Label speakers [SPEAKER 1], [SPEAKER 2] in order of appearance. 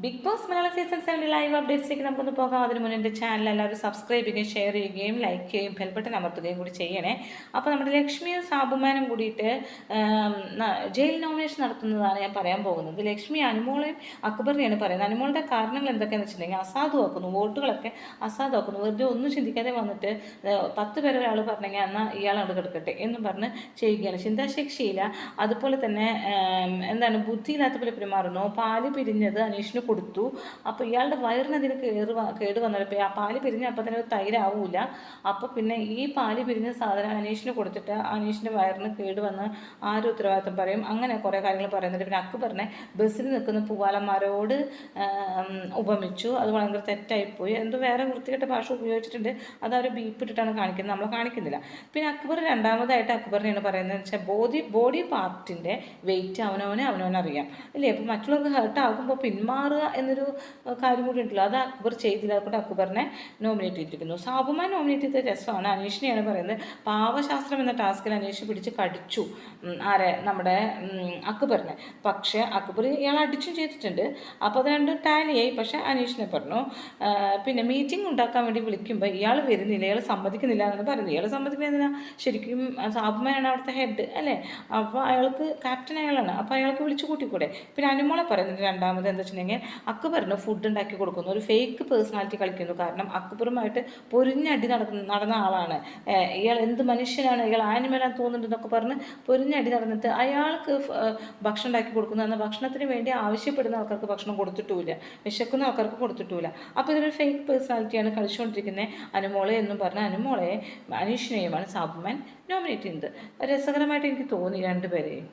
[SPEAKER 1] Big Boss Malayalam season 7 live അപ്ഡേറ്റ്സിലേക്ക് നമുക്കൊന്ന് പോകാം. അതിന് മുന്നേ എൻ്റെ ചാനൽ എല്ലാവരും സബ്സ്ക്രൈബ് ചെയ്യുകയും ഷെയർ ചെയ്യുകയും ലൈക്ക് ചെയ്യുകയും ബെൽ ബട്ടൺ അമർത്തുകയും കൂടി ചെയ്യണേ. അപ്പോൾ നമ്മുടെ ലക്ഷ്മിയും സാബുമാനും കൂടിയിട്ട് ജയിൽ നോമിനേഷൻ നടത്തുന്നതാണ് ഞാൻ പറയാൻ പോകുന്നത്. ലക്ഷ്മി അനുമോളെയും അക്ബറിനെയാണ് പറയുന്നത്. അനുമോളുടെ കാരണങ്ങൾ എന്തൊക്കെയാണെന്ന് വെച്ചിട്ടുണ്ടെങ്കിൽ അസാധുവാക്കുന്നു, വോട്ടുകളൊക്കെ അസാധുവാക്കുന്നു. വെറുതെ ഒന്നും ചിന്തിക്കാതെ വന്നിട്ട് 10 പേരെ ഒരാൾ പറഞ്ഞെങ്കിൽ എന്നാൽ ഇയാളോട് കിടക്കട്ടെ എന്നും പറഞ്ഞ് ചെയ്യുകയാണ്. ചിന്താശേഷിയില്ല, അതുപോലെ തന്നെ ബുദ്ധിയില്ലാത്ത പോലെ പെരുമാറുന്നു. പാല് പിരിഞ്ഞത് അനീഷിന് കൊടുത്തു. അപ്പോൾ ഇയാളുടെ വയറിനതിന് കേട് വന്നപ്പോൾ ആ പാല് പിരിഞ്ഞ അപ്പം തന്നെ തൈരാവൂല. അപ്പോൾ പിന്നെ ഈ പാല് പിരിഞ്ഞ സാധനം അനീഷിന് കൊടുത്തിട്ട് അനീഷിൻ്റെ വയറിന് കേട് വന്ന് ആരും ഉത്തരവാദിത്വം പറയും. അങ്ങനെ കുറേ കാര്യങ്ങൾ പറയുന്നുണ്ട്. പിന്നെ അക്ബറിനെ ബസ്സിൽ നിൽക്കുന്ന പൂവാലന്മാരോട് ഉപമിച്ചു. അത് ഭയങ്കര തെറ്റായിപ്പോയി. എന്തോ വേറെ വൃത്തികെട്ട ഭാഷ ഉപയോഗിച്ചിട്ടുണ്ട്. അത് അവർ ബീപ്പിട്ടിട്ടാണ് കാണിക്കുന്നത്, നമ്മൾ കാണിക്കുന്നില്ല. പിന്നെ അക്ബർ രണ്ടാമതായിട്ട് അക്ബറിനെയാണ് പറയുന്നത് വെച്ചാൽ ബോഡി പാർട്ടിൻ്റെ വെയിറ്റ് അവനവനറിയാം അല്ലേ. അപ്പോൾ മറ്റുള്ളവർക്ക് ഹേർട്ട് ആകുമ്പോൾ പിന്മാറുക എന്നൊരു കാര്യം കൂടി ഉണ്ടല്ലോ. അത് അക്ബർ ചെയ്തില്ല. അതുകൊണ്ട് അക്ബറിനെ നോമിനേറ്റ് ചെയ്തിരിക്കുന്നു. സാബുമാൻ നോമിനേറ്റ് ചെയ്ത രസമാണ്. അനീഷിനെയാണ് പറയുന്നത്. പാവശാസ്ത്രം എന്ന ടാസ്കിൽ അനീഷ് പിടിച്ച് കടിച്ചു നമ്മുടെ അക്ബറിനെ. പക്ഷേ അക്ബർ ഇയാൾ അടിച്ചും ചെയ്തിട്ടുണ്ട്. അപ്പോൾ അത് രണ്ടും ടാലിയായി. പക്ഷേ അനീഷിനെ പറഞ്ഞു. പിന്നെ മീറ്റിംഗ് ഉണ്ടാക്കാൻ വേണ്ടി വിളിക്കുമ്പോൾ ഇയാൾ വരുന്നില്ല, ഇയാൾ സമ്മതിക്കുന്നില്ല എന്നാണ് പറയുന്നത്. ഇയാൾ സമ്മതിക്കുന്നില്ല, ശരിക്കും സാബുമാനാണ് അവിടുത്തെ ഹെഡ് അല്ലേ. അപ്പോൾ അയാൾക്ക് ക്യാപ്റ്റൻ അയാളാണ്. അപ്പോൾ അയാൾക്ക് വിളിച്ചു കൂട്ടിക്കൂടെ. പിന്നെ അനുമോളെ പറയുന്നത് രണ്ടാമത് എന്താ വെച്ചിട്ടുണ്ടെങ്കിൽ അക്ബറിന് ഫുഡ് ഉണ്ടാക്കി കൊടുക്കുന്നു. ഒരു ഫേക്ക് പേഴ്സണാലിറ്റി കളിക്കുന്നു. കാരണം അക്ബറുമായിട്ട് പൊരിഞ്ഞടി നടന്ന ആളാണ് ഇയാൾ. എന്ത് മനുഷ്യനാണ് ഇയാൾ, ആനിമലാന്ന് തോന്നുന്നുണ്ടെന്നൊക്കെ പറഞ്ഞ് പൊരിഞ്ഞടി നടന്നിട്ട് അയാൾക്ക് ഭക്ഷണം ഉണ്ടാക്കി കൊടുക്കുന്നു. എന്നാൽ ഭക്ഷണത്തിന് വേണ്ടി ആവശ്യപ്പെടുന്ന ആൾക്കാർക്ക് ഭക്ഷണം കൊടുത്തിട്ടുമില്ല, വിശക്കുന്ന ആൾക്കാർക്ക് കൊടുത്തിട്ടുമില്ല. അപ്പോൾ ഇതൊരു ഫേക്ക് പേഴ്സണാലിറ്റിയാണ് കളിച്ചുകൊണ്ടിരിക്കുന്നത് അനുമോളെ എന്നും പറഞ്ഞ് അനുമോളെ അനീഷിനെയുമാണ് സാബുമാൻ നോമിനേറ്റ് ചെയ്യുന്നത്. രസകരമായിട്ട് എനിക്ക് തോന്നി രണ്ടുപേരെയും.